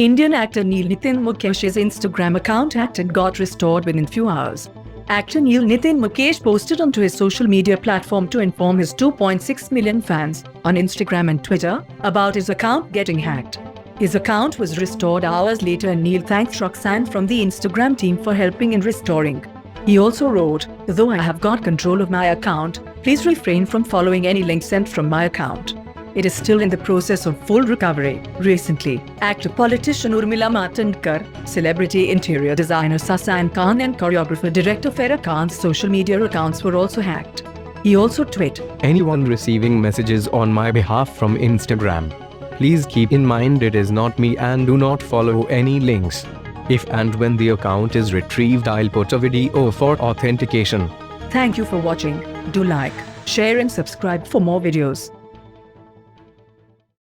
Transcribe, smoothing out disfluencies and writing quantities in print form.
Indian actor Nitin Mukesh's Instagram account hacked and got restored within few hours. Actor Nitin Mukesh posted onto his social media platform to inform his 2.6 million fans on Instagram and Twitter about his account getting hacked. His account was restored hours later and Neil thanked Roxanne from the Instagram team for helping in restoring. He also wrote, "Though I have got control of my account, please refrain from following any link sent from my account. It is still in the process of full recovery." Recently, actor politician Urmila Matondkar, celebrity interior designer Sasan Khan and choreographer director Farah Khan's social media accounts were also hacked. He also tweeted, "Anyone receiving messages on my behalf from Instagram, please keep in mind it is not me and do not follow any links. If and when the account is retrieved, I'll put a video for authentication." Thank you for watching. Do like, share and subscribe for more videos.